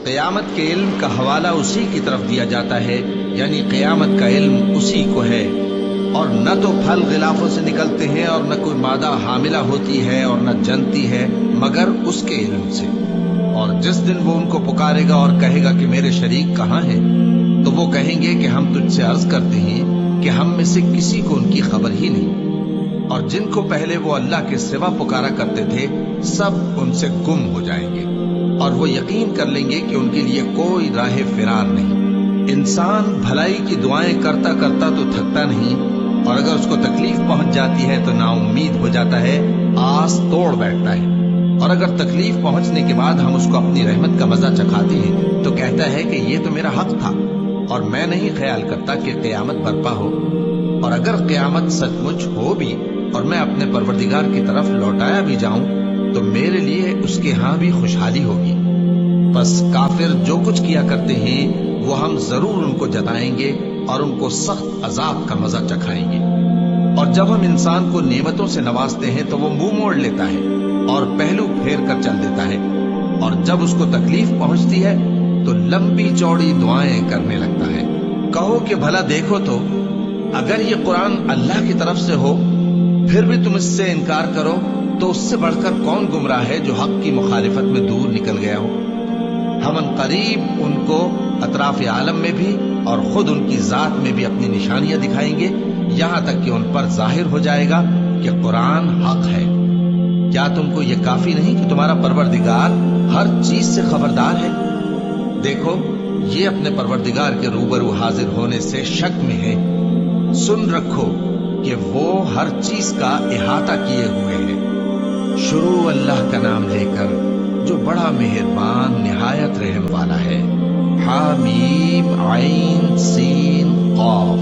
قیامت کے علم کا حوالہ اسی کی طرف دیا جاتا ہے، یعنی قیامت کا علم اسی کو ہے، اور نہ تو پھل غلافوں سے نکلتے ہیں اور نہ کوئی مادہ حاملہ ہوتی ہے اور نہ جنتی ہے مگر اس کے علم سے۔ اور جس دن وہ ان کو پکارے گا اور کہے گا کہ میرے شریک کہاں ہیں، تو وہ کہیں گے کہ ہم تجھ سے عرض کرتے ہیں کہ ہم میں سے کسی کو ان کی خبر ہی نہیں، اور جن کو پہلے وہ اللہ کے سوا پکارا کرتے تھے سب ان سے گم ہو جائیں گے، اور وہ یقین کر لیں گے کہ ان کے لیے کوئی راہ فرار نہیں۔ انسان بھلائی کی دعائیں کرتا کرتا تو تھکتا نہیں، اور اگر اس کو تکلیف پہنچ جاتی ہے تو نا امید ہو جاتا ہے، آس توڑ بیٹھتا ہے، اور اگر تکلیف پہنچنے کے بعد ہم اس کو اپنی رحمت کا مزہ چکھاتے ہیں تو کہتا ہے کہ یہ تو میرا حق تھا اور میں نہیں خیال کرتا کہ قیامت برپا ہو۔ اور اگر قیامت سچ مچ ہو بھی اور میں اپنے پروردگار کی طرف لوٹایا بھی جاؤں تو میرے لیے اس کے ہاں بھی خوشحالی ہوگی۔ بس کافر جو کچھ کیا کرتے ہیں وہ ہم ضرور ان کو جتائیں گے اور ان کو سخت عذاب کا مزہ چکھائیں گے۔ اور جب ہم انسان کو نعمتوں سے نوازتے ہیں تو وہ منہ موڑ لیتا ہے اور پہلو پھیر کر چل دیتا ہے، اور جب اس کو تکلیف پہنچتی ہے تو لمبی چوڑی دعائیں کرنے لگتا ہے۔ کہو کہ بھلا دیکھو تو اگر یہ قرآن اللہ کی طرف سے ہو پھر بھی تم اس سے انکار کرو تو اس سے بڑھ کر کون گمراہ ہے جو حق کی مخالفت میں دور نکل گیا ہو۔ ہم ان قریب ان کو اطراف عالم میں بھی اور خود ان کی ذات میں بھی اپنی نشانیاں دکھائیں گے، یہاں تک کہ ان پر ظاہر ہو جائے گا کہ قرآن حق ہے۔ کیا تم کو یہ کافی نہیں کہ تمہارا پروردگار ہر چیز سے خبردار ہے؟ دیکھو یہ اپنے پروردگار کے روبرو حاضر ہونے سے شک میں ہے، سن رکھو کہ وہ ہر چیز کا احاطہ کیے ہوئے ہے۔ شروع اللہ کا نام لے کر جو بڑا مہربان نہایت رحم والا ہے۔ حامیم عین سین قاف۔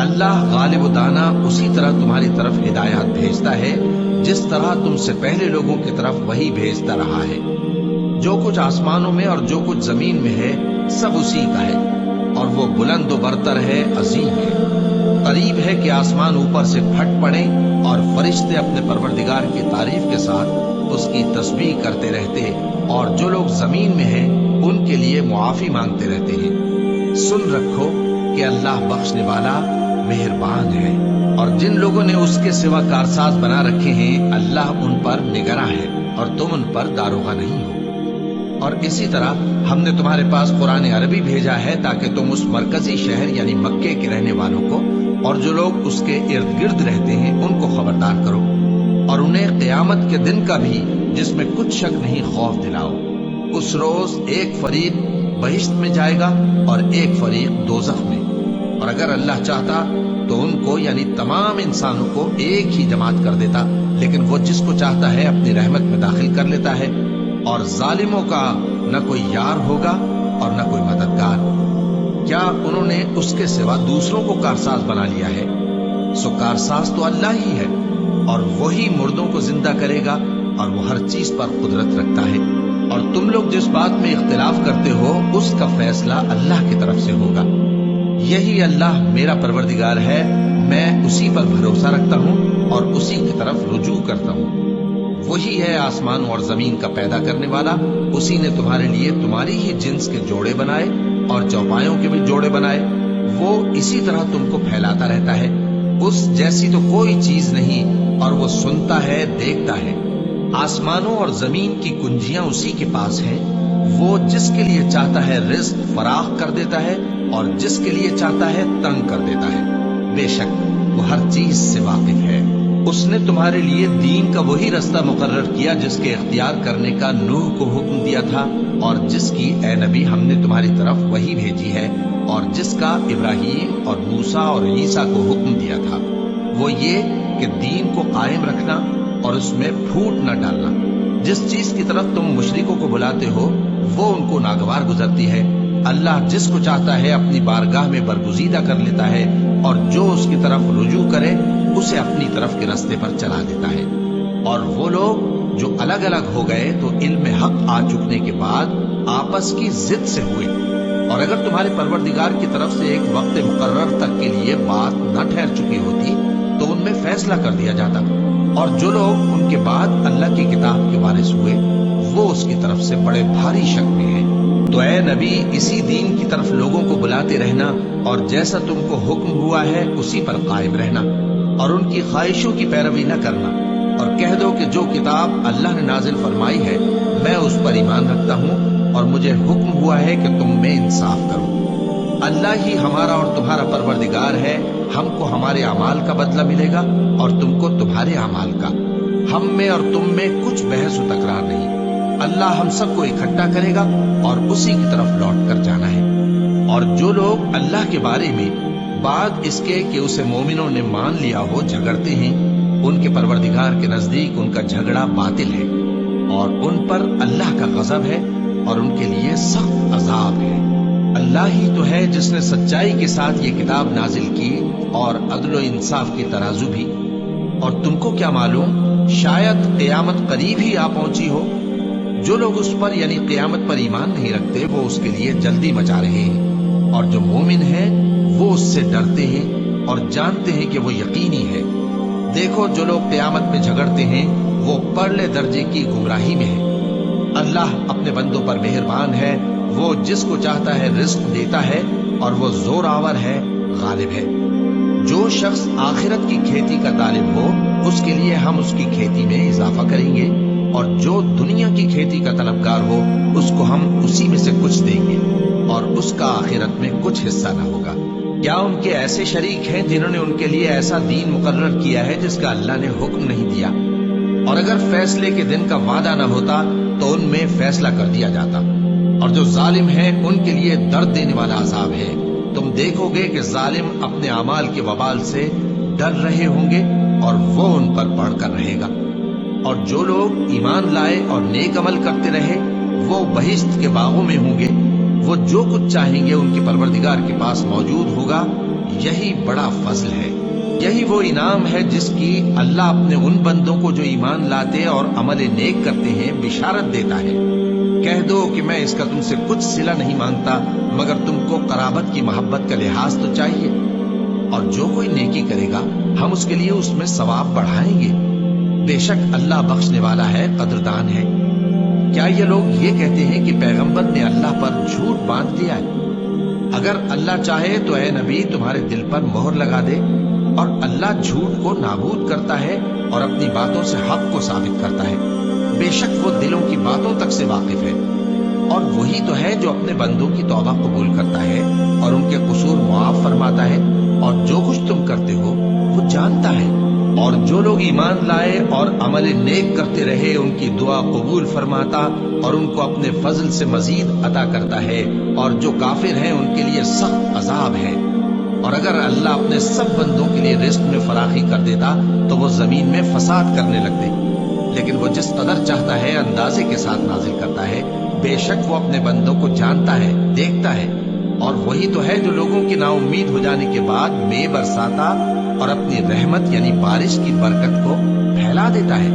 اللہ غالب و دانا اسی طرح تمہاری طرف ہدایات بھیجتا ہے جس طرح تم سے پہلے لوگوں کی طرف وہی بھیجتا رہا ہے۔ جو کچھ آسمانوں میں اور جو کچھ زمین میں ہے سب اسی کا ہے، اور وہ بلند و برتر ہے، عظیم ہے۔ قریب ہے کہ آسمان اوپر سے پھٹ پڑے اور فرشتے اپنے پروردگار کی تعریف کے ساتھ اس کی تسبیح کرتے رہتے، اور جو لوگ زمین میں ہیں ان کے لیے معافی مانگتے رہتے ہیں۔ سن رکھو کہ اللہ بخشنے والا مہربان ہے، اور جن لوگوں نے اس کے سوا کارساز بنا رکھے ہیں اللہ ان پر نگراں ہے اور تم ان پر داروغہ نہیں ہو۔ اور اسی طرح ہم نے تمہارے پاس قرآن عربی بھیجا ہے تاکہ تم اس مرکزی شہر یعنی مکے کے رہنے والوں کو اور جو لوگ اس کے ارد گرد رہتے ہیں ان کو خبردار کرو، اور انہیں قیامت کے دن کا بھی جس میں کچھ شک نہیں خوف دلاؤ۔ اس روز ایک فریق بہشت میں جائے گا اور ایک فریق دوزخ میں، اور اگر اللہ چاہتا تو ان کو یعنی تمام انسانوں کو ایک ہی جماعت کر دیتا، لیکن وہ جس کو چاہتا ہے اپنی رحمت میں داخل کر لیتا ہے، اور ظالموں کا نہ کوئی یار ہوگا اور نہ کوئی مددگار۔ کیا انہوں نے اس کے سوا دوسروں کو کارساز بنا لیا ہے؟ سو کارساز تو اللہ ہی ہے، اور وہی مردوں کو زندہ کرے گا اور وہ ہر چیز پر قدرت رکھتا ہے۔ اور تم لوگ جس بات میں اختلاف کرتے ہو اس کا فیصلہ اللہ کی طرف سے ہوگا۔ یہی اللہ میرا پروردگار ہے، میں اسی پر بھروسہ رکھتا ہوں اور اسی کی طرف رجوع کرتا ہوں۔ وہی ہے آسمان اور زمین کا پیدا کرنے والا، اسی نے تمہارے لیے تمہاری ہی جنس کے جوڑے بنائے اور چوپایوں کے بھی جوڑے بنائے، وہ اسی طرح تم کو پھیلاتا رہتا ہے۔ اس جیسی تو کوئی چیز نہیں، اور وہ سنتا ہے، دیکھتا ہے۔ آسمانوں اور زمین کی کنجیاں اسی کے پاس ہیں، وہ جس کے لیے چاہتا ہے رزق فراخ کر دیتا ہے اور جس کے لیے چاہتا ہے تنگ کر دیتا ہے۔ بے شک وہ ہر چیز سے واقف ہے۔ اس نے تمہارے لیے دین کا وہی رستہ مقرر کیا جس کے اختیار کرنے کا نوح کو حکم دیا تھا، اور جس کی اے نبی ہم نے تمہاری طرف وہی بھیجی ہے، اور جس کا ابراہیم اور موسیٰ اور عیسیٰ کو حکم دیا تھا، وہ یہ کہ دین کو قائم رکھنا اور اس میں پھوٹ نہ ڈالنا۔ جس چیز کی طرف تم مشرکوں کو بلاتے ہو وہ ان کو ناگوار گزرتی ہے۔ اللہ جس کو چاہتا ہے اپنی بارگاہ میں برگزیدہ کر لیتا ہے، اور جو اس کی طرف رجوع کرے اسے اپنی طرف کے راستے پر چلا دیتا ہے۔ اور وہ لوگ جو الگ الگ ہو گئے تو علم حق آ چکنے کے بعد آپس کی ضد سے ہوئے، اور اگر تمہارے پروردگار کی طرف سے ایک وقت مقرر تک کے لیے بات نہ ٹھہر چکی ہوتی تو ان میں فیصلہ کر دیا جاتا، اور جو لوگ ان کے بعد اللہ کی کتاب کے وارث ہوئے وہ اس کی طرف سے بڑے بھاری شک میں ہیں۔ تو اے اے نبی اسی دین کی طرف لوگوں کو بلاتے رہنا اور جیسا تم کو حکم ہوا ہے اسی پر قائم رہنا اور ان کی خواہشوں کی پیروی نہ کرنا، اور کہہ دو کہ جو کتاب اللہ نے نازل فرمائی ہے میں اس پر ایمان رکھتا ہوں اور مجھے حکم ہوا ہے کہ تم میں انصاف کرو۔ اللہ ہی ہمارا اور تمہارا پروردگار ہے، ہم کو ہمارے اعمال کا بدلہ ملے گا اور تم کو تمہارے اعمال کا، ہم میں اور تم میں کچھ بحث و تکرار نہیں۔ اللہ ہم سب کو اکٹھا کرے گا اور اسی کی طرف لوٹ کر جانا ہے۔ اور جو لوگ اللہ کے بارے میں بعد اس کے کہ اسے مومنوں نے مان لیا ہو جھگڑتے ہیں، ان کے پروردگار کے نزدیک ان کا جھگڑا باطل ہے اور ان پر اللہ کا غضب ہے اور ان کے لیے سخت عذاب ہے۔ اللہ ہی تو ہے جس نے سچائی کے ساتھ یہ کتاب نازل کی اور عدل و انصاف کی ترازو بھی، اور تم کو کیا معلوم شاید قیامت قریب ہی آ پہنچی ہو۔ جو لوگ اس پر یعنی قیامت پر ایمان نہیں رکھتے وہ اس کے لیے جلدی مچا رہے ہیں، اور جو مومن ہیں وہ اس سے ڈرتے ہیں اور جانتے ہیں کہ وہ یقینی ہے۔ دیکھو جو لوگ قیامت میں جھگڑتے ہیں وہ پرلے درجے کی گمراہی میں ہیں۔ اللہ اپنے بندوں پر مہربان ہے، وہ جس کو چاہتا ہے رزق دیتا ہے اور وہ زور آور ہے، غالب ہے۔ جو شخص آخرت کی کھیتی کا طالب ہو اس کے لیے ہم اس کی کھیتی میں اضافہ کریں گے، اور جو دنیا کی کھیتی کا طلبگار ہو اس کو ہم اسی میں سے کچھ دیں گے اور اس کا آخرت میں کچھ حصہ نہ ہوگا۔ کیا ان کے ایسے شریک ہیں جنہوں نے ان کے لیے ایسا دین مقرر کیا ہے جس کا اللہ نے حکم نہیں دیا؟ اور اگر فیصلے کے دن کا وعدہ نہ ہوتا تو ان میں فیصلہ کر دیا جاتا۔ اور جو ظالم ہیں ان کے لیے درد دینے والا عذاب ہے۔ تم دیکھو گے کہ ظالم اپنے اعمال کے وبال سے ڈر رہے ہوں گے اور وہ ان پر پڑھ کر رہے گا۔ اور جو لوگ ایمان لائے اور نیک عمل کرتے رہے وہ بہشت کے باغوں میں ہوں گے، وہ جو کچھ چاہیں گے ان کے پروردگار کے پاس موجود ہوگا۔ یہی بڑا فضل ہے، یہی وہ انعام ہے جس کی اللہ اپنے ان بندوں کو جو ایمان لاتے اور عمل نیک کرتے ہیں بشارت دیتا ہے۔ کہہ دو کہ میں اس کا تم سے کچھ صلہ نہیں مانگتا مگر تم کو قرابت کی محبت کا لحاظ تو چاہیے، اور جو کوئی نیکی کرے گا ہم اس کے لیے اس میں ثواب بڑھائیں گے۔ بے شک اللہ بخشنے والا ہے، قدردان ہے۔ کیا یہ لوگ یہ کہتے ہیں کہ پیغمبر نے اللہ پر جھوٹ باندھ دیا ہے؟ اگر اللہ چاہے تو اے نبی تمہارے دل پر مہر لگا دے، اور اللہ جھوٹ کو نابود کرتا ہے اور اپنی باتوں سے حق کو ثابت کرتا ہے۔ بے شک وہ دلوں کی باتوں تک سے واقف ہے، اور وہی تو ہے جو اپنے بندوں کی توبہ قبول کرتا ہے اور ان کے قصور معاف فرماتا ہے، اور جو کچھ تم کرتے ہو وہ جانتا ہے۔ اور جو لوگ ایمان لائے اور عمل نیک کرتے رہے ان کی دعا قبول فرماتا اور ان کو اپنے فضل سے مزید عطا کرتا ہے، اور جو کافر ہیں ان کے لیے سخت عذاب ہے۔ اور اگر اللہ اپنے سب بندوں کے لیے رزق میں فراخی کر دیتا تو وہ زمین میں فساد کرنے لگتے، لیکن وہ جس قدر چاہتا ہے اندازے کے ساتھ نازل کرتا ہے۔ بے شک وہ اپنے بندوں کو جانتا ہے، دیکھتا ہے، اور وہی تو ہے جو لوگوں کی نا امید ہو جانے کے بعد مے برساتا اور اپنی رحمت یعنی بارش کی برکت کو پھیلا دیتا ہے،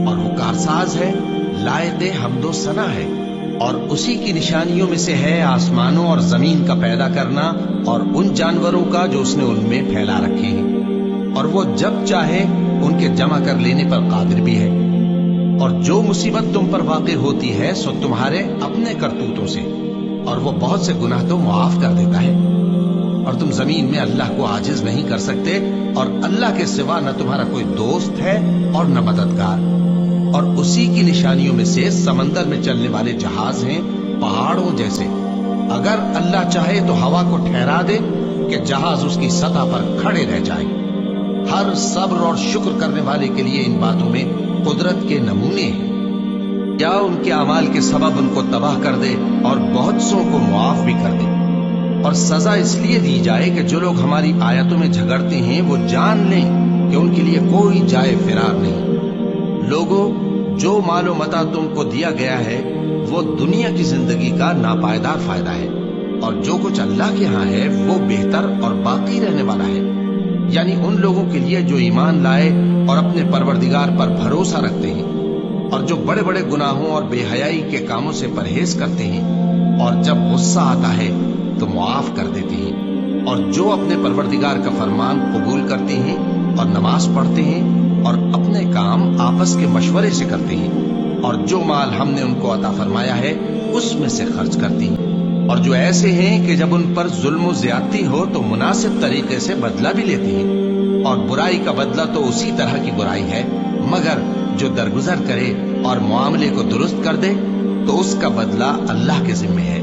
اور وہ کارساز ہے، لائق حمد و ثنا ہے۔ اور اسی کی نشانیوں میں سے ہے آسمانوں اور زمین کا پیدا کرنا اور ان جانوروں کا جو اس نے ان میں پھیلا رکھے ہیں، اور وہ جب چاہے ان کے جمع کر لینے پر قادر بھی ہے۔ اور جو مصیبت تم پر واقع ہوتی ہے سو تمہارے اپنے کرتوتوں سے، اور وہ بہت سے گناہ تو معاف کر دیتا ہے۔ اور تم زمین میں اللہ کو عاجز نہیں کر سکتے، اور اللہ کے سوا نہ تمہارا کوئی دوست ہے اور نہ مددگار۔ اور اسی کی نشانیوں میں سے سمندر میں چلنے والے جہاز ہیں پہاڑوں جیسے۔ اگر اللہ چاہے تو ہوا کو ٹھہرا دے کہ جہاز اس کی سطح پر کھڑے رہ جائیں۔ ہر صبر اور شکر کرنے والے کے لیے ان باتوں میں قدرت کے نمونے ہیں۔ یا ان کے اعمال کے سبب ان کو تباہ کر دے اور بہت سو کو معاف بھی کر دے۔ اور سزا اس لیے دی جائے کہ جو لوگ ہماری آیتوں میں جھگڑتے ہیں وہ جان لیں کہ ان کے لیے کوئی جائے فرار نہیں۔ لوگوں، جو مال و متاع تم کو دیا گیا ہے وہ دنیا کی زندگی کا ناپائیدار فائدہ ہے، اور جو کچھ اللہ کے ہاں ہے وہ بہتر اور باقی رہنے والا ہے، یعنی ان لوگوں کے لیے جو ایمان لائے اور اپنے پروردگار پر بھروسہ رکھتے ہیں، اور جو بڑے بڑے گناہوں اور بے حیائی کے کاموں سے پرہیز کرتے ہیں، اور جب غصہ آتا ہے تو معاف کر دیتے ہیں، اور جو اپنے پروردگار کا فرمان قبول کرتے ہیں اور نماز پڑھتے ہیں اور اپنے کام آپس کے مشورے سے کرتے ہیں، اور جو مال ہم نے ان کو عطا فرمایا ہے اس میں سے خرچ کرتے ہیں۔ اور جو ایسے ہیں کہ جب ان پر ظلم و زیادتی ہو تو مناسب طریقے سے بدلہ بھی لیتے ہیں، اور برائی کا بدلہ تو اسی طرح کی برائی ہے، مگر جو درگزر کرے اور معاملے کو درست کر دے تو اس کا بدلہ اللہ کے ذمہ ہے۔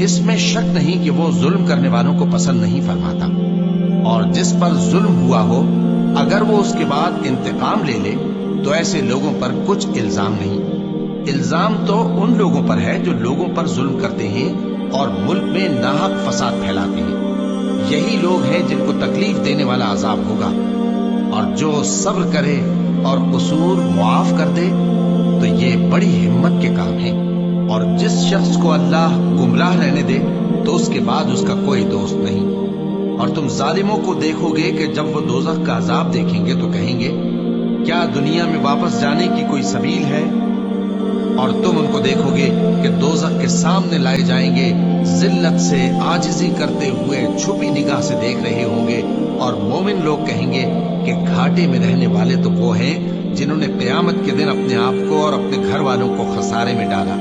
اس میں شک نہیں کہ وہ ظلم کرنے والوں کو پسند نہیں فرماتا، اور جس پر ظلم ہوا ہو اگر وہ اس کے بعد انتقام لے لے تو ایسے لوگوں پر کچھ الزام نہیں۔ الزام تو ان لوگوں پر ہے جو لوگوں پر ظلم کرتے ہیں اور ملک میں ناحق فساد پھیلاتے ہیں، یہی لوگ ہیں جن کو تکلیف دینے والا عذاب ہوگا۔ اور جو صبر کرے اور قصور معاف کر دے تو یہ بڑی ہمت کے کام ہیں۔ اور جس شخص کو اللہ گمراہ رہنے دے تو اس کے بعد اس کا کوئی دوست نہیں۔ اور تم ظالموں کو دیکھو گے کہ جب وہ دوزخ کا عذاب دیکھیں گے تو کہیں گے کیا دنیا میں واپس جانے کی کوئی سبیل ہے؟ اور تم ان کو دیکھو گے کہ دوزخ کے سامنے لائے جائیں گے، ذلت سے عاجزی کرتے ہوئے چھپی نگاہ سے دیکھ رہے ہوں گے، اور مومن لوگ کہیں گے کہ گھاٹے میں رہنے والے تو وہ ہیں جنہوں نے قیامت کے دن اپنے آپ کو اور اپنے گھر والوں کو خسارے میں ڈالا۔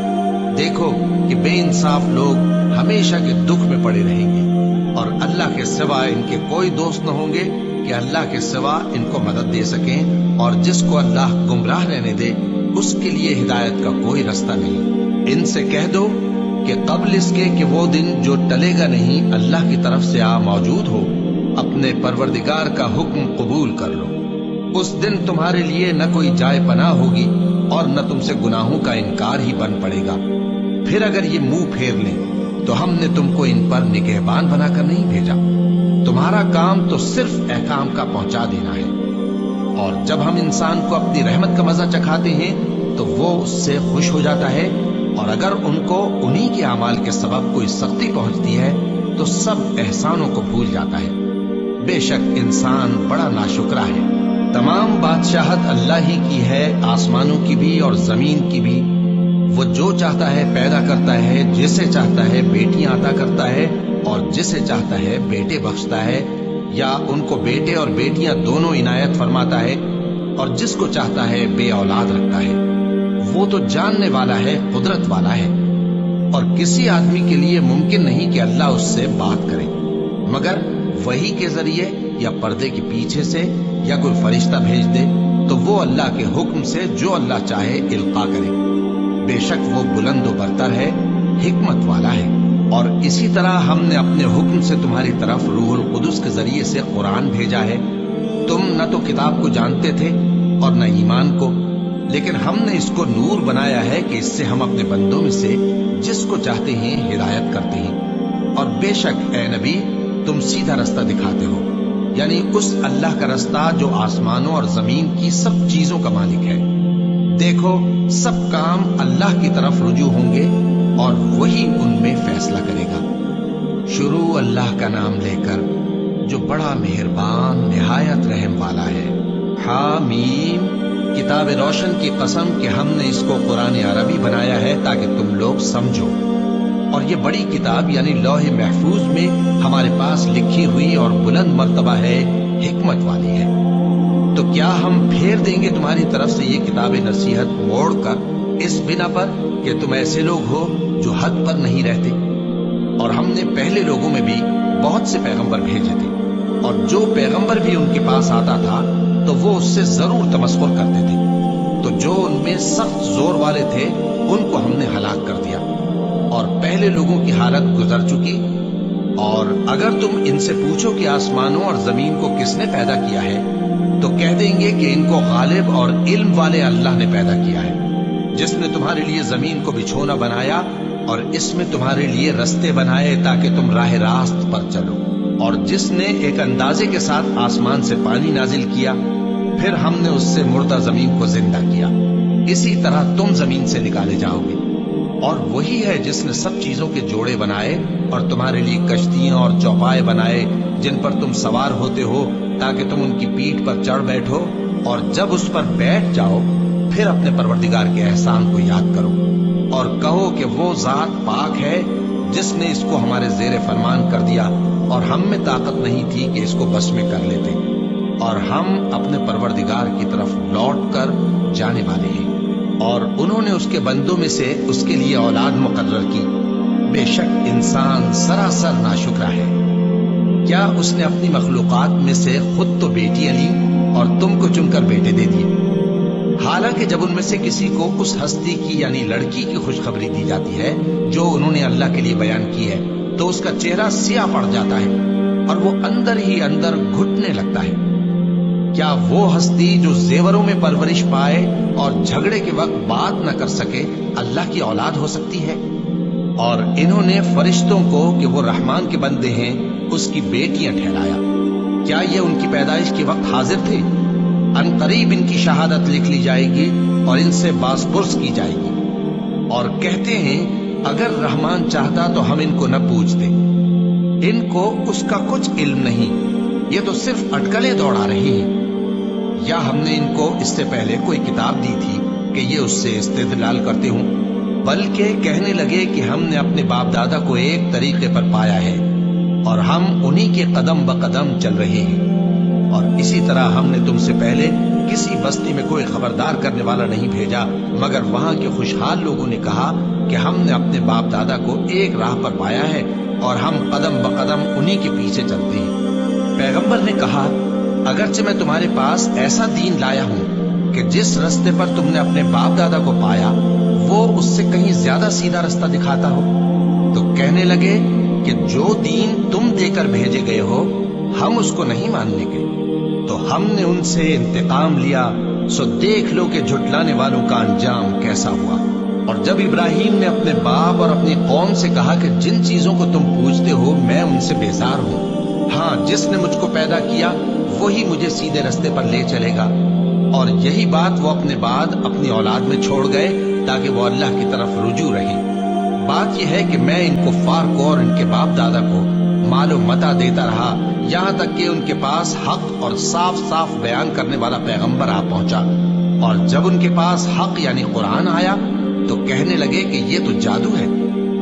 دیکھو کہ بے انصاف لوگ ہمیشہ کے دکھ میں پڑے رہیں گے، اور اللہ کے سوا ان کے کوئی دوست نہ ہوں گے کہ اللہ کے سوا ان کو مدد دے سکیں، اور جس کو اللہ گمراہ رہنے دے اس کے لیے ہدایت کا کوئی رستہ نہیں۔ ان سے کہہ دو کہ قبل اس کے کہ وہ دن جو ٹلے گا نہیں اللہ کی طرف سے آ موجود ہو، اپنے پروردگار کا حکم قبول کر لو۔ اس دن تمہارے لیے نہ کوئی جائے پناہ ہوگی اور نہ تم سے گناہوں کا انکار ہی بن پڑے گا۔ پھر اگر یہ منہ پھیر لیں تو ہم نے تم کو ان پر نگہبان بنا کر نہیں بھیجا، تمہارا کام تو صرف احکام کا پہنچا دینا ہے۔ اور جب ہم انسان کو اپنی رحمت کا مزہ چکھاتے ہیں تو وہ اس سے خوش ہو جاتا ہے، اور اگر ان کو انہی کے اعمال کے سبب کوئی سختی پہنچتی ہے تو سب احسانوں کو بھول جاتا ہے۔ بے شک انسان بڑا ناشکرا ہے۔ تمام بادشاہت اللہ ہی کی ہے، آسمانوں کی بھی اور زمین کی بھی۔ وہ جو چاہتا ہے پیدا کرتا ہے، جسے چاہتا ہے بیٹیاں عطا کرتا ہے اور جسے چاہتا ہے بیٹے بخشتا ہے، یا ان کو بیٹے اور بیٹیاں دونوں عنایت فرماتا ہے، اور جس کو چاہتا ہے بے اولاد رکھتا ہے۔ وہ تو جاننے والا ہے، قدرت والا ہے، اور کسی آدمی کے لیے ممکن نہیں کہ اللہ اس سے بات کرے مگر وحی کے ذریعے یا پردے کے پیچھے سے یا کوئی فرشتہ بھیج دے تو وہ اللہ کے حکم سے جو اللہ چاہے القا کرے۔ بے شک وہ بلند و برتر ہے، حکمت والا ہے۔ اور اسی طرح ہم نے اپنے حکم سے تمہاری طرف روح القدس کے ذریعے سے قرآن بھیجا ہے۔ تم نہ تو کتاب کو جانتے تھے اور نہ ایمان کو، لیکن ہم نے اس کو نور بنایا ہے کہ اس سے ہم اپنے بندوں میں سے جس کو چاہتے ہیں ہدایت کرتے ہیں۔ اور بے شک اے نبی تم سیدھا رستہ دکھاتے ہو، یعنی اس اللہ کا رستہ جو آسمانوں اور زمین کی سب چیزوں کا مالک ہے۔ دیکھو سب کام اللہ کی طرف رجوع ہوں گے اور وہی ان میں فیصلہ کرے گا۔ شروع اللہ کا نام لے کر جو بڑا مہربان نہایت رحم والا ہے۔ حامیم، کتاب روشن کی قسم کہ ہم نے اس کو قرآن عربی بنایا ہے تاکہ تم لوگ سمجھو، اور یہ بڑی کتاب یعنی لوح محفوظ میں ہمارے پاس لکھی ہوئی اور بلند مرتبہ ہے، حکمت والی ہے۔ تو کیا ہم پھیر دیں گے تمہاری طرف سے یہ کتاب نصیحت موڑ کر اس بنا پر کہ تم ایسے لوگ ہو جو حد پر نہیں رہتے؟ اور ہم نے پہلے لوگوں میں بھی بہت سے پیغمبر بھیجے تھے، اور جو پیغمبر بھی ان کے پاس آتا تھا تو وہ اس سے ضرور تمسخر کرتے تھے، تو جو ان میں سخت زور والے تھے ان کو ہم نے ہلاک کر دیا، اور پہلے لوگوں کی حالت گزر چکی۔ اور اگر تم ان سے پوچھو کہ آسمانوں اور زمین کو کس نے پیدا کیا ہے تو کہہ دیں گے کہ ان کو غالب اور علم والے اللہ نے پیدا کیا ہے، جس نے تمہارے لیے زمین کو بچھونا بنایا اور اس میں تمہارے لیے رستے بنائے تاکہ تم راہ راست پر چلو، اور جس نے ایک اندازے کے ساتھ آسمان سے پانی نازل کیا، پھر ہم نے اس سے مردہ زمین کو زندہ کیا، اسی طرح تم زمین سے نکالے جاؤ گے۔ اور وہی ہے جس نے سب چیزوں کے جوڑے بنائے اور تمہارے لیے کشتیاں اور چوپائے بنائے جن پر تم سوار ہوتے ہو تاکہ تم ان کی پیٹھ پر چڑھ بیٹھو، اور جب اس پر بیٹھ جاؤ پھر اپنے پروردگار کے احسان کو یاد کرو اور کہو کہ وہ ذات پاک ہے جس نے اس کو ہمارے زیر فرمان کر دیا اور ہم میں طاقت نہیں تھی کہ اس کو بس میں کر لیتے، اور ہم اپنے پروردگار کی طرف لوٹ کر جانے والے ہیں۔ اور انہوں نے اس کے بندوں میں سے اس کے لیے اولاد مقرر کی، بے شک انسان سراسر ناشکرا ہے۔ کیا اس نے اپنی مخلوقات میں سے خود تو بیٹیاں لی اور تم کو چن کر بیٹے دے دیے، حالانکہ جب ان میں سے کسی کو اس ہستی کی یعنی لڑکی کی خوشخبری دی جاتی ہے جو انہوں نے اللہ کے لیے بیان کی ہے تو اس کا چہرہ سیاہ پڑ جاتا ہے اور وہ اندر ہی اندر گھٹنے لگتا ہے۔ کیا وہ ہستی جو زیوروں میں پرورش پائے اور جھگڑے کے وقت بات نہ کر سکے اللہ کی اولاد ہو سکتی ہے؟ اور انہوں نے فرشتوں کو کہ وہ رحمان کے بندے ہیں اس کی بیٹیاں ٹھہرایا۔ کیا یہ ان کی پیدائش کے وقت حاضر تھے؟ ان قریب ان کی شہادت لکھ لی جائے گی اور ان سے باز پرس کی جائے گی، اور کہتے ہیں اگر رحمان چاہتا تو ہم ان کو نہ پوچھتے، ان کو اس کا کچھ علم نہیں، یہ تو صرف اٹکلیں دوڑا رہے ہیں۔ یا ہم نے ان کو اس سے پہلے کوئی کتاب دی تھی کہ یہ اس سے استدلال کرتے ہوں؟ بلکہ کہنے لگے کہ ہم نے اپنے باپ دادا کو ایک طریقے پر پایا ہے اور ہم انہی کے قدم بقدم چل رہے ہیں، اور اسی طرح ہم نے تم سے پہلے کسی بستی میں کوئی خبردار کرنے والا نہیں بھیجا مگر وہاں کے خوشحال لوگوں نے کہا کہ ہم نے اپنے باپ دادا کو ایک راہ پر پایا ہے اور ہم قدم بقدم انہی کے پیچھے چلتے ہیں۔ پیغمبر نے کہا اگرچہ میں تمہارے پاس ایسا دین لایا ہوں کہ جس رستے پر تم نے اپنے باپ دادا کو پایا وہ اس سے کہیں زیادہ سیدھا رستہ دکھاتا ہو، تو کہنے لگے کہ جو دین تم دے کر بھیجے گئے ہو ہم اس کو نہیں ماننے کے، تو ہم نے ان سے انتقام لیا، سو دیکھ لو کہ جھٹلانے والوں کا انجام کیسا ہوا۔ اور جب ابراہیم نے اپنے باپ اور اپنی قوم سے کہا کہ جن چیزوں کو تم پوچھتے ہو میں ان سے بیزار ہوں، ہاں جس نے مجھ کو پیدا کیا وہی مجھے سیدھے رستے پر لے چلے گا، اور یہی بات وہ اپنے بعد اپنی اولاد میں چھوڑ گئے تاکہ وہ اللہ کی طرف رجوع رہیں۔ بات یہ ہے کہ میں ان کفار کو اور ان کے باپ دادا کو مال و متاع دیتا رہا یہاں تک کہ ان کے پاس حق اور صاف صاف بیان کرنے والا پیغمبر آ پہنچا، اور جب ان کے پاس حق یعنی قرآن آیا تو کہنے لگے کہ یہ تو جادو ہے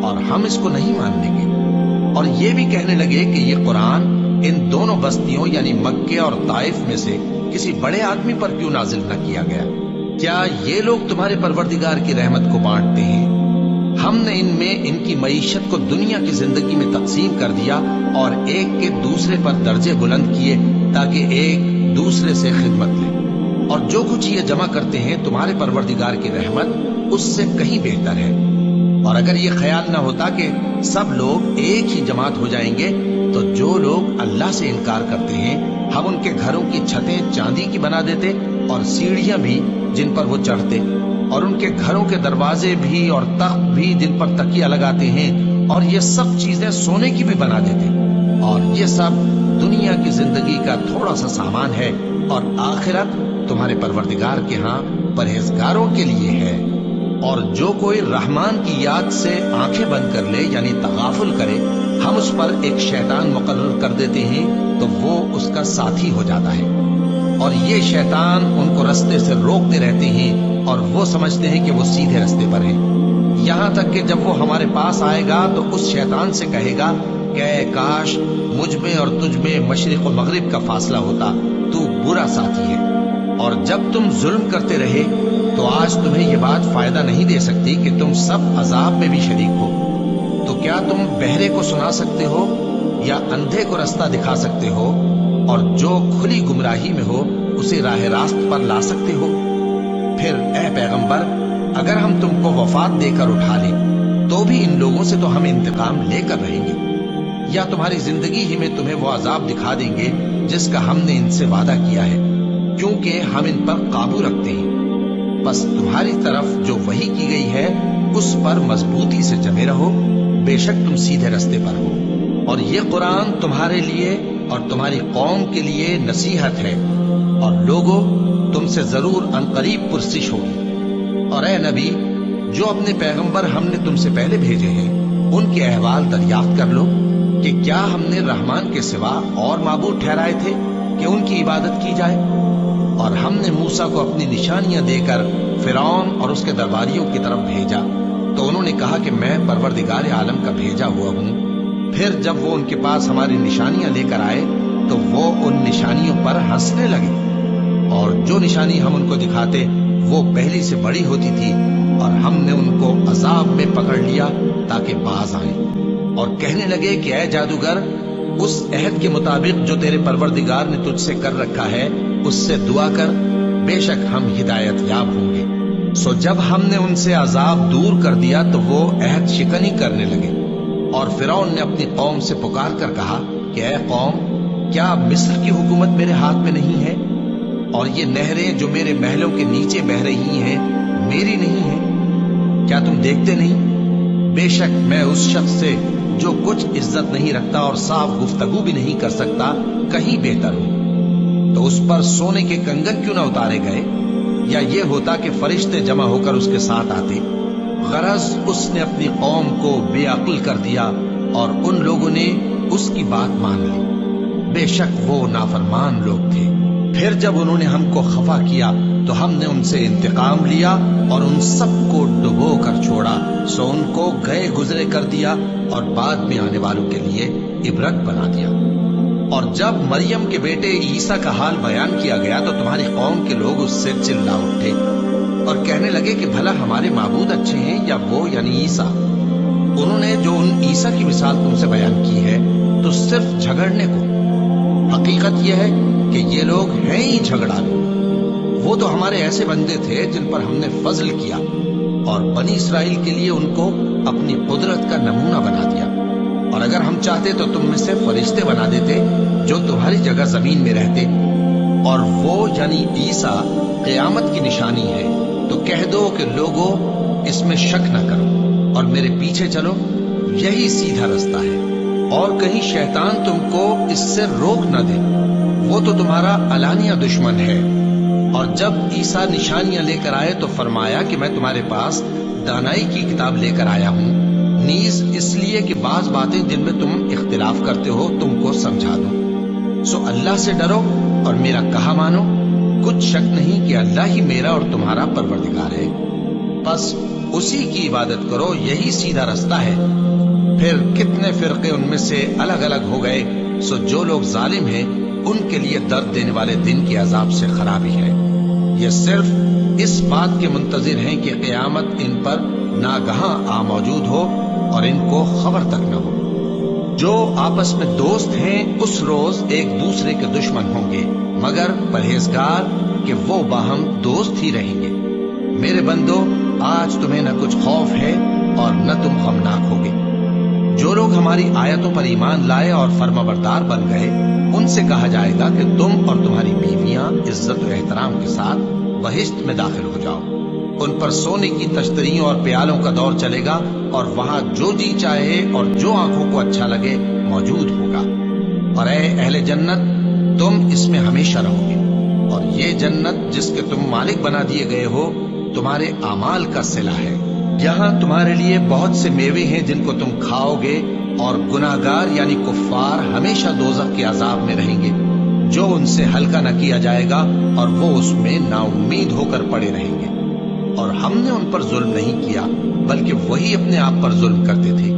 اور ہم اس کو نہیں ماننے گے، اور یہ بھی کہنے لگے کہ یہ قرآن ان دونوں بستیوں یعنی مکے اور طائف میں سے کسی بڑے آدمی پر کیوں نازل نہ کیا گیا؟ کیا یہ لوگ تمہارے پروردگار کی رحمت کو بانٹتے ہیں؟ ہم نے ان میں ان کی معیشت کو دنیا کی زندگی میں تقسیم کر دیا اور ایک کے دوسرے پر درجے بلند کیے تاکہ ایک دوسرے سے خدمت لے، اور جو کچھ یہ جمع کرتے ہیں تمہارے پروردگار کی رحمت اس سے کہیں بہتر ہے۔ اور اگر یہ خیال نہ ہوتا کہ سب لوگ ایک ہی جماعت ہو جائیں گے تو جو لوگ اللہ سے انکار کرتے ہیں ہم ان کے گھروں کی چھتیں چاندی کی بنا دیتے اور سیڑھیاں بھی جن پر وہ چڑھتے، اور ان کے گھروں کے دروازے بھی اور تخت بھی جن پر تکیہ لگاتے ہیں، اور یہ سب چیزیں سونے کی بھی بنا دیتے، اور یہ سب دنیا کی زندگی کا تھوڑا سا سامان ہے، اور آخرت تمہارے پروردگار کے ہاں پرہیزگاروں کے لیے ہے۔ اور جو کوئی رحمان کی یاد سے آنکھیں بند کر لے یعنی تغافل کرے ہم اس پر ایک شیطان مقرر کر دیتے ہیں تو وہ اس کا ساتھی ہو جاتا ہے، اور یہ شیطان ان کو رستے سے روکتے رہتے ہیں اور وہ سمجھتے ہیں کہ وہ سیدھے رستے پر ہیں، یہاں تک کہ جب وہ ہمارے پاس آئے گا تو اس شیطان سے کہے گا کہ اے کاش مجھ میں اور تجھ میں مشرق و مغرب کا فاصلہ ہوتا، تو برا ساتھی ہے۔ اور جب تم ظلم کرتے رہے تو آج تمہیں یہ بات فائدہ نہیں دے سکتی کہ تم سب عذاب میں بھی شریک ہو، تو کیا تم بہرے کو سنا سکتے ہو یا اندھے کو رستہ دکھا سکتے ہو، اور جو کھلی گمراہی میں ہو اسے راہ راست پر لا سکتے ہو؟ پھر اے پیغمبر اگر ہم تم کو وفات دے کر اٹھا لیں تو بھی ان لوگوں سے تو ہم انتقام لے کر رہیں گے، یا تمہاری زندگی ہی میں تمہیں وہ عذاب دکھا دیں گے جس کا ہم نے ان سے وعدہ کیا ہے، کیونکہ ہم ان پر قابو رکھتے ہیں۔ بس تمہاری طرف جو وحی کی گئی ہے اس پر مضبوطی سے جمے رہو، بے شک تم سیدھے رستے پر ہو، اور یہ قرآن تمہارے لیے اور تمہاری قوم کے لیے نصیحت ہے، اور لوگوں تم سے ضرور عنقریب پرسش ہوگی۔ اور اے نبی جو اپنے پیغمبر ہم نے تم سے پہلے بھیجے ہیں ان کے احوال دریافت کر لو کہ کیا ہم نے رحمان کے سوا اور معبود ٹھہرائے تھے کہ ان کی عبادت کی جائے؟ اور ہم نے موسیٰ کو اپنی نشانیاں دے کر فرعون اور اس کے درباریوں کی طرف بھیجا تو انہوں نے کہا کہ میں پروردگار عالم کا بھیجا ہوا ہوں۔ پھر جب وہ ان کے پاس ہماری نشانیاں لے کر آئے تو وہ ان نشانیوں پر ہنسنے لگے، اور جو نشانی ہم ان کو دکھاتے وہ پہلی سے بڑی ہوتی تھی، اور ہم نے ان کو عذاب میں پکڑ لیا تاکہ باز آئیں، اور کہنے لگے کہ اے جادوگر، اس عہد کے مطابق جو تیرے پروردگار نے تجھ سے کر رکھا ہے اس سے دعا کر، بے شک ہم ہدایت یاب ہوں گے۔ سو جب ہم نے ان سے عذاب دور کر دیا تو وہ عہد شکنی کرنے لگے، اور فرعون نے اپنی قوم سے پکار کر کہا کہ اے قوم، کیا مصر کی حکومت میرے ہاتھ میں نہیں ہے؟ اور یہ نہریں جو میرے محلوں کے نیچے بہ رہی ہیں میری نہیں ہیں؟ کیا تم دیکھتے نہیں؟ بے شک میں اس شخص سے جو کچھ عزت نہیں رکھتا اور صاف گفتگو بھی نہیں کر سکتا کہیں بہتر ہوں۔ تو اس پر سونے کے کنگن کیوں نہ اتارے گئے، یا یہ ہوتا کہ فرشتے جمع ہو کر اس کے ساتھ آتے؟ غرض اس نے اپنی قوم کو بے عقل کر دیا اور ان لوگوں نے اس کی بات مان لی، بے شک وہ نافرمان لوگ تھے۔ پھر جب انہوں نے ہم کو خفا کیا تو ہم نے ان سے انتقام لیا اور ان سب کو ڈبو کر چھوڑا، سو ان کو گئے گزرے کر دیا اور بعد میں آنے والوں کے لیے عبرت بنا دیا۔ اور جب مریم کے بیٹے عیسیٰ کا حال بیان کیا گیا تو تمہاری قوم کے لوگ اس سے چلا اٹھے اور کہنے لگے کہ بھلا ہمارے معبود اچھے ہیں یا وہ یعنی عیسیٰ؟ انہوں نے جو ان عیسیٰ کی مثال تم سے بیان کی ہے تو صرف جھگڑنے کو، حقیقت یہ ہے کہ یہ لوگ ہیں ہی جھگڑالو۔ وہ تو ہمارے ایسے بندے تھے جن پر ہم نے فضل کیا، اور بنی اسرائیل کے لیے ان کو اپنی قدرت کا نمونہ بنا دیا، اور اگر ہم چاہتے تو تم میں سے فرشتے بنا دیتے جو تمہاری جگہ زمین میں رہتے۔ اور وہ یعنی عیسیٰ قیامت کی نشانی ہے، تو کہہ دو کہ لوگوں اس میں شک نہ کرو اور میرے پیچھے چلو، یہی سیدھا رستہ ہے، اور کہیں شیطان تم کو اس سے روک نہ دے، وہ تو تمہارا علانیہ دشمن ہے۔ اور جب عیسیٰ نشانیاں لے کر آئے تو فرمایا کہ میں تمہارے پاس دانائی کی کتاب لے کر آیا ہوں، نیز اس لیے کہ بعض باتیں جن میں تم اختلاف کرتے ہو تم کو سمجھا دوں۔ سو اللہ سے ڈرو اور میرا کہا مانو، کچھ شک نہیں کہ اللہ ہی میرا اور تمہارا پروردگار ہے، بس اسی کی عبادت کرو، یہی سیدھا رستہ ہے۔ پھر کتنے فرقے ان میں سے الگ الگ ہو گئے، سو جو لوگ ظالم ہیں ان کے لیے درد دینے والے دن کے عذاب سے خرابی ہے۔ یہ صرف اس بات کے منتظر ہیں کہ قیامت ان پر ناگہاں آ موجود ہو اور ان کو خبر تک نہ ہو۔ جو آپس میں دوست ہیں اس روز ایک دوسرے کے دشمن ہوں گے، مگر پرہیزگار کہ وہ باہم دوست ہی رہیں گے۔ میرے بندو، آج تمہیں نہ کچھ خوف ہے اور نہ تم غمناک ہوگے۔ جو لوگ ہماری آیتوں پر ایمان لائے اور فرما بردار بن گئے، ان سے کہا جائے گا کہ تم اور تمہاری بیویاں عزت و احترام کے ساتھ بہشت میں داخل ہو جاؤ۔ ان پر سونے کی تشتریوں اور پیالوں کا دور چلے گا، اور وہاں جو جی چاہے اور جو آنکھوں کو اچھا لگے موجود ہوگا۔ اور اے اہل جنت، تم اس میں ہمیشہ رہو گے، اور یہ جنت جس کے تم مالک بنا دیے گئے ہو تمہارے اعمال کا صلہ ہے۔ یہاں تمہارے لیے بہت سے میوے ہیں جن کو تم کھاؤ گے، اور گناہگار یعنی کفار ہمیشہ دوزخ کے عذاب میں رہیں گے، جو ان سے ہلکا نہ کیا جائے گا، اور وہ اس میں نا امید ہو کر پڑے رہیں گے۔ اور ہم نے ان پر ظلم نہیں کیا بلکہ وہی اپنے آپ پر ظلم کرتے تھے۔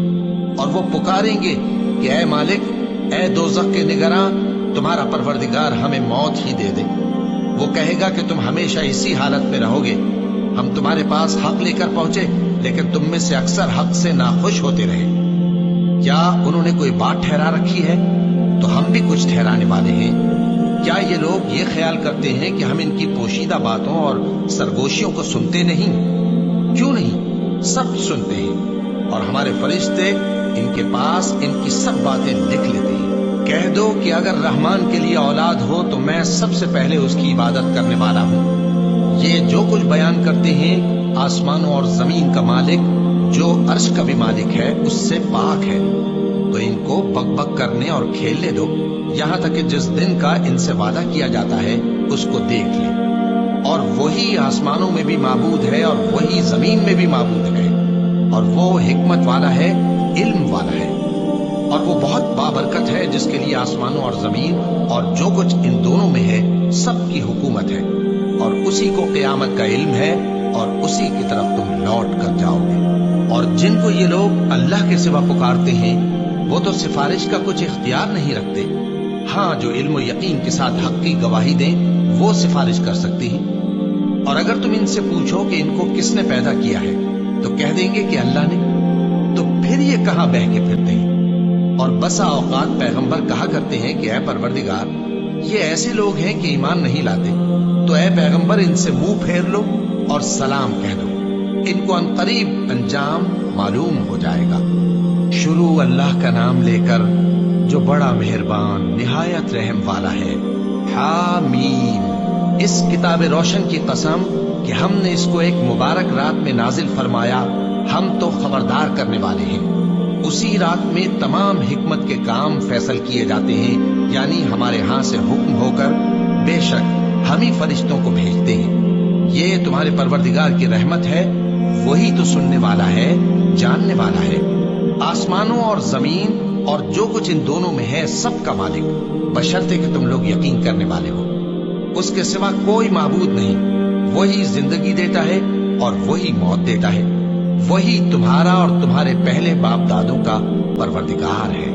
اور وہ پکاریں گے کہ اے مالک، اے دوزخ کے نگراں، تمہارا پروردگار ہمیں موت ہی دے دے۔ وہ کہے گا کہ تم ہمیشہ اسی حالت میں رہو گے، ہم تمہارے پاس حق لے کر پہنچے لیکن تم میں سے اکثر حق سے ناخوش ہوتے رہے۔ کیا انہوں نے کوئی بات ٹھہرا رکھی ہے تو ہم بھی کچھ ٹھہرانے والے ہیں؟ کیا یہ لوگ یہ خیال کرتے ہیں کہ ہم ان کی پوشیدہ باتوں اور سرگوشیوں کو سنتے نہیں؟ کیوں نہیں، سب سنتے ہیں، اور ہمارے فرشتے ان کے پاس ان کی سب باتیں لکھ لیتے ہیں۔ کہہ دو کہ اگر رحمان کے لیے اولاد ہو تو میں سب سے پہلے اس کی عبادت کرنے والا ہوں۔ یہ جو کچھ بیان کرتے ہیں آسمانوں اور زمین کا مالک جو عرش کا بھی مالک ہے اس سے پاک ہے، تو ان کو بک بک کرنے اور کھیلنے دو، یہاں تک کہ جس دن کا ان سے وعدہ کیا جاتا ہے اس کو دیکھ لیں۔ اور وہی آسمانوں میں بھی معبود ہے اور وہی زمین میں بھی معبود ہے، اور وہ حکمت والا ہے، علم والا ہے، اور وہ بہت بابرکت ہے جس کے لیے آسمانوں اور زمین اور جو کچھ ان دونوں میں ہے سب کی حکومت ہے، اور اسی کو قیامت کا علم ہے، اور اسی کی طرف تم لوٹ کر جاؤ گے۔ اور جن کو یہ لوگ اللہ کے سوا پکارتے ہیں وہ تو سفارش کا کچھ اختیار نہیں رکھتے، ہاں جو علم و یقین کے ساتھ حق کی گواہی دیں وہ سفارش کر سکتے ہیں۔ اور اگر تم ان سے پوچھو کہ ان کو کس نے پیدا کیا ہے تو کہہ دیں گے کہ اللہ نے، تو پھر یہ کہاں بہہ کے پھرتے ہیں؟ اور بسا اوقات پیغمبر کہا کرتے ہیں کہ اے پروردگار، یہ ایسے لوگ ہیں کہ ایمان نہیں لاتے، تو اے پیغمبر ان سے منہ پھیر لو اور سلام کہہ دو، ان کو عنقریب انجام معلوم ہو جائے گا۔ شروع اللہ کا نام لے کر جو بڑا مہربان نہایت رحم والا ہے۔ حامیم، اس کتاب روشن کی قسم کہ ہم نے اس کو ایک مبارک رات میں نازل فرمایا، ہم تو خبردار کرنے والے ہیں۔ اسی رات میں تمام حکمت کے کام فیصل کیے جاتے ہیں، یعنی ہمارے ہاں سے حکم ہو کر بے شک ہم ہی فرشتوں کو بھیجتے ہیں۔ یہ تمہارے پروردگار کی رحمت ہے، وہی تو سننے والا ہے، جاننے والا ہے۔ آسمانوں اور زمین اور جو کچھ ان دونوں میں ہے سب کا مالک، بشرطے کہ تم لوگ یقین کرنے والے ہو۔ اس کے سوا کوئی معبود نہیں، وہی زندگی دیتا ہے اور وہی موت دیتا ہے، وہی تمہارا اور تمہارے پہلے باپ دادوں کا پروردگار ہے۔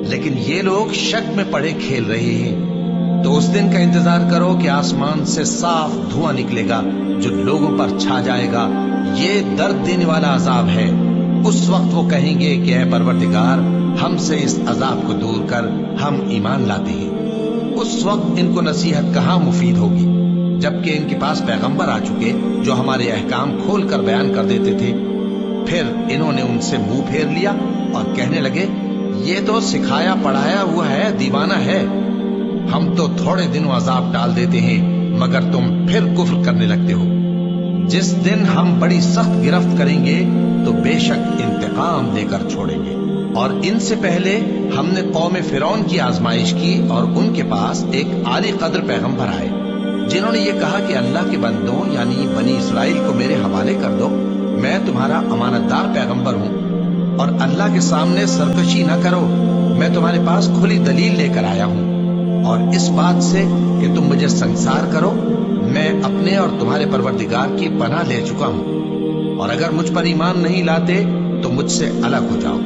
لیکن یہ لوگ شک میں پڑے کھیل رہے ہیں۔ تو اس دن کا انتظار کرو کہ آسمان سے صاف دھواں نکلے گا جو لوگوں پر چھا جائے گا، یہ درد دینے والا عذاب ہے۔ اس وقت وہ کہیں گے کہ اے پروردگار، ہم سے اس عذاب کو دور کر، ہم ایمان لاتے ہیں۔ اس وقت ان کو نصیحت کہاں مفید ہوگی، جبکہ ان کے پاس پیغمبر آ چکے جو ہمارے احکام کھول کر بیان کر دیتے تھے۔ پھر انہوں نے ان سے منہ پھیر لیا اور کہنے لگے، یہ تو سکھایا پڑھایا ہوا ہے، دیوانہ ہے، ہم تو تھوڑے دنوں عذاب ٹال دیتے ہیں مگر تم پھر کفر کرنے لگتے ہو۔ جس دن ہم بڑی سخت گرفت کریں گے تو بے شک انتقام دے کر چھوڑیں گے۔ اور ان سے پہلے ہم نے قوم فرعون کی آزمائش کی اور ان کے پاس ایک عالی قدر پیغمبر آئے جنہوں نے یہ کہا کہ اللہ کے بندوں یعنی بنی اسرائیل کو میرے حوالے کر دو، میں تمہارا امانت دار پیغمبر ہوں، اور اللہ کے سامنے سرکشی نہ کرو، میں تمہارے پاس کھلی دلیل لے کر آیا ہوں، اور اس بات سے کہ تم مجھے سنسار کرو، میں اپنے اور تمہارے پروردگار کی پناہ لے چکا ہوں، اور اگر مجھ پر ایمان نہیں لاتے تو مجھ سے الگ ہو جاؤ۔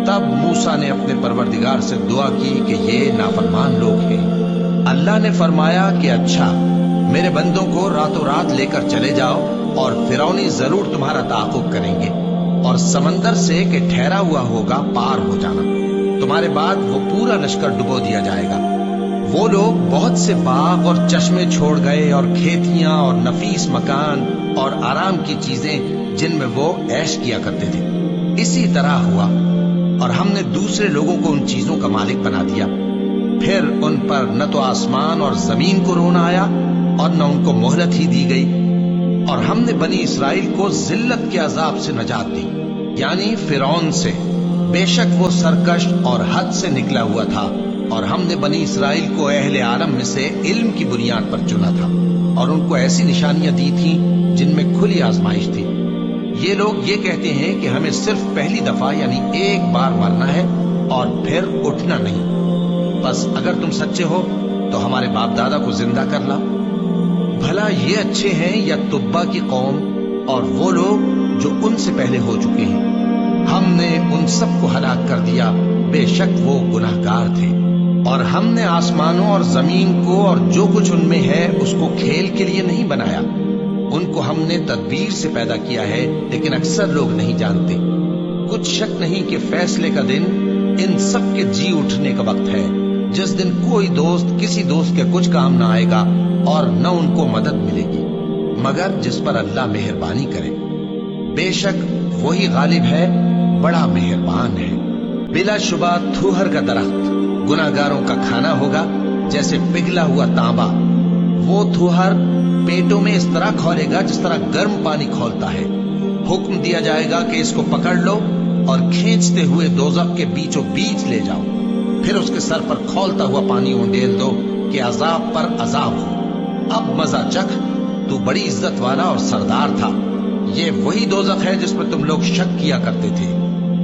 تب موسیٰ نے اپنے پروردگار سے دعا کی کہ یہ نافرمان لوگ ہیں۔ اللہ نے فرمایا کہ اچھا، میرے بندوں کو راتوں رات لے کر چلے جاؤ، اور فرعونی ضرور تمہارا تعاقب کریں گے، اور سمندر سے کہ ٹھہرا ہوا ہوگا پار ہو جانا، تمہارے بعد وہ پورا لشکر ڈبو دیا جائے گا۔ وہ لوگ بہت سے باغ اور چشمے چھوڑ گئے، اور کھیتیاں اور نفیس مکان اور آرام کی چیزیں جن میں وہ عیش کیا کرتے تھے۔ اسی طرح ہوا، اور ہم نے دوسرے لوگوں کو ان چیزوں کا مالک بنا دیا۔ پھر ان پر نہ تو آسمان اور زمین کو رونا آیا اور نہ ان کو مہلت ہی دی گئی، اور ہم نے بنی اسرائیل کو ذلت کے عذاب سے نجات دی، یعنی فرعون سے۔ بے شک وہ سرکش اور حد سے نکلا ہوا تھا، اور ہم نے بنی اسرائیل کو اہل عالم میں سے علم کی بنیاد پر چنا تھا، اور ان کو ایسی نشانیاں دی تھیں جن میں کھلی آزمائش تھی۔ یہ لوگ یہ کہتے ہیں کہ ہمیں صرف پہلی دفعہ یعنی ایک بار مرنا ہے اور پھر اٹھنا نہیں، بس اگر تم سچے ہو تو ہمارے باپ دادا کو زندہ کر لا۔ بھلا یہ اچھے ہیں یا تبا کی قوم اور وہ لوگ جو ان سے پہلے ہو چکے ہیں؟ ہم نے ان سب کو ہلاک کر دیا، بے شک وہ گناہگار تھے۔ اور ہم نے آسمانوں اور زمین کو اور جو کچھ ان میں ہے اس کو کھیل کے لیے نہیں بنایا، ان کو ہم نے تدبیر سے پیدا کیا ہے، لیکن اکثر لوگ نہیں جانتے۔ کچھ شک نہیں کہ فیصلے کا دن ان سب کے جی اٹھنے کا وقت ہے، جس دن کوئی دوست کسی دوست کے کچھ کام نہ آئے گا اور نہ ان کو مدد ملے گی مگر جس پر اللہ مہربانی کرے۔ بے شک وہی غالب ہے، بڑا مہربان ہے۔ بلا شبہ تھوہر کا درخت گناہگاروں کا کھانا ہوگا، جیسے پگھلا ہوا تانبا۔ وہ تھوہر پیٹوں میں اس طرح کھولے گا جس طرح گرم پانی کھولتا ہے۔ حکم دیا جائے گا کہ اس کو پکڑ لو اور کھینچتے ہوئے دوزخ کے بیچوں بیچ لے جاؤ، پھر اس کے سر پر کھولتا ہوا پانی اونڈیل دو کہ عذاب پر عذاب ہو۔ اب مزہ چکھ، تو بڑی عزت والا اور سردار تھا۔ یہ وہی دوزخ ہے جس پر تم لوگ شک کیا کرتے تھے۔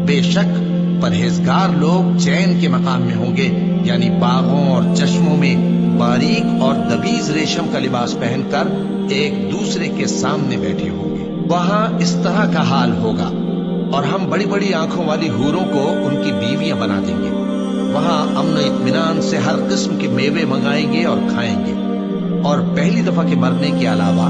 بے شک پرہیزگار لوگ چین کے مقام میں ہوں گے، یعنی باغوں اور چشموں میں باریک اور دبیز ریشم کا لباس پہن کر ایک دوسرے کے سامنے بیٹھے ہوں گے۔ وہاں اس طرح کا حال ہوگا، اور ہم بڑی بڑی آنکھوں والی حوروں کو ان کی بیویاں بنا دیں گے۔ وہاں امن و اطمینان سے ہر قسم کے میوے منگائیں گے اور کھائیں گے، اور پہلی دفعہ کے مرنے کے علاوہ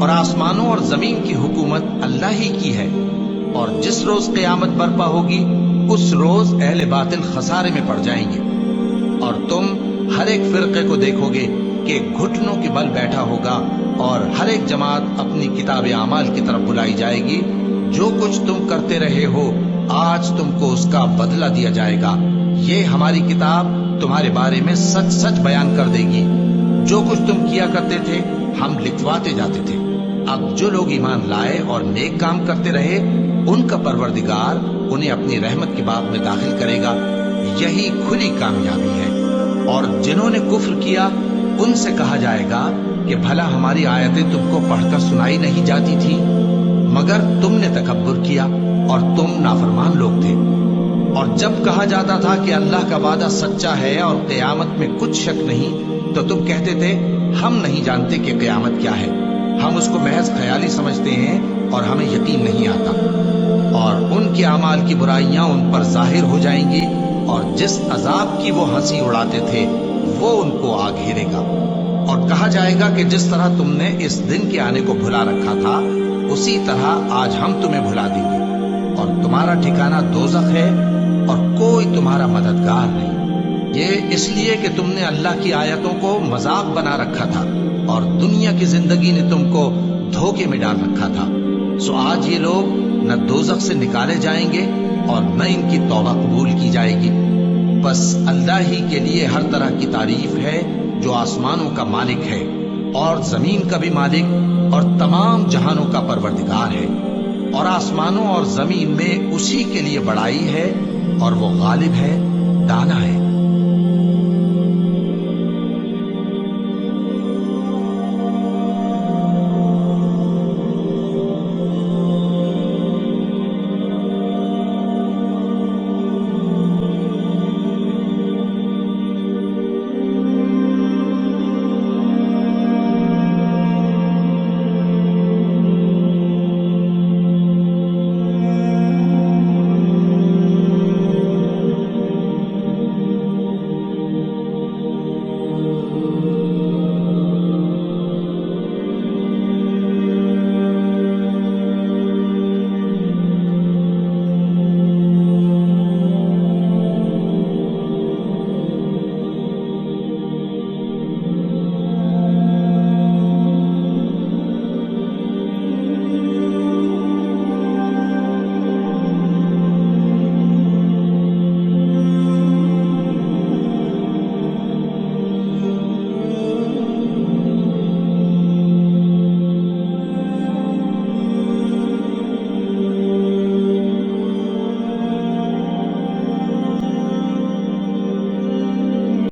اور آسمانوں اور زمین کی حکومت اللہ ہی کی ہے، اور جس روز قیامت برپا ہوگی اس روز اہل باطل خسارے میں پڑ جائیں گے، اور تم ہر ایک فرقے کو دیکھو گے کہ گھٹنوں کے بل بیٹھا ہوگا، اور ہر ایک جماعت اپنی کتاب اعمال کی طرف بلائی جائے گی۔ جو کچھ تم کرتے رہے ہو آج تم کو اس کا بدلہ دیا جائے گا، یہ ہماری کتاب تمہارے بارے میں سچ سچ بیان کر دے گی۔ جو کچھ تم کیا کرتے تھے ہم لکھواتے جاتے تھے۔ اب جو لوگ ایمان لائے اور نیک کام کرتے رہے ان کا پروردگار انہیں اپنی رحمت کی باغ میں داخل کرے گا، یہی کھلی کامیابی ہے۔ اور جنہوں نے کفر کیا ان سے کہا جائے گا کہ بھلا ہماری آیتیں تم کو پڑھ کر سنائی نہیں جاتی تھی، مگر تم نے تکبر کیا اور تم نافرمان لوگ تھے۔ اور جب کہا جاتا تھا کہ اللہ کا وعدہ سچا ہے اور قیامت میں کچھ شک نہیں، تو تم کہتے تھے ہم نہیں جانتے کہ قیامت کیا ہے، ہم اس کو محض خیالی سمجھتے ہیں اور ہمیں یقین نہیں آتا۔ اور ان کے اعمال کی برائیاں ان پر ظاہر ہو جائیں گی، اور جس عذاب کی وہ ہنسی اڑاتے تھے وہ ان کو آ گھیرے گا۔ اور کہا جائے گا کہ جس طرح تم نے اس دن کے آنے کو بھلا رکھا تھا اسی طرح آج ہم تمہیں بھلا دیں گے، اور تمہارا ٹھکانہ دوزخ ہے اور کوئی تمہارا مددگار نہیں۔ یہ اس لیے کہ تم نے اللہ کی آیتوں کو مذاق بنا رکھا تھا اور دنیا کی زندگی نے تم کو دھوکے میں ڈال رکھا تھا، سو آج یہ لوگ نہ دوزخ سے نکالے جائیں گے اور نہ ان کی توبہ قبول کی جائے گی۔ بس اللہ ہی کے لیے ہر طرح کی تعریف ہے جو آسمانوں کا مالک ہے اور زمین کا بھی مالک اور تمام جہانوں کا پروردگار ہے، اور آسمانوں اور زمین میں اسی کے لیے بڑائی ہے، اور وہ غالب ہے، دانا ہے۔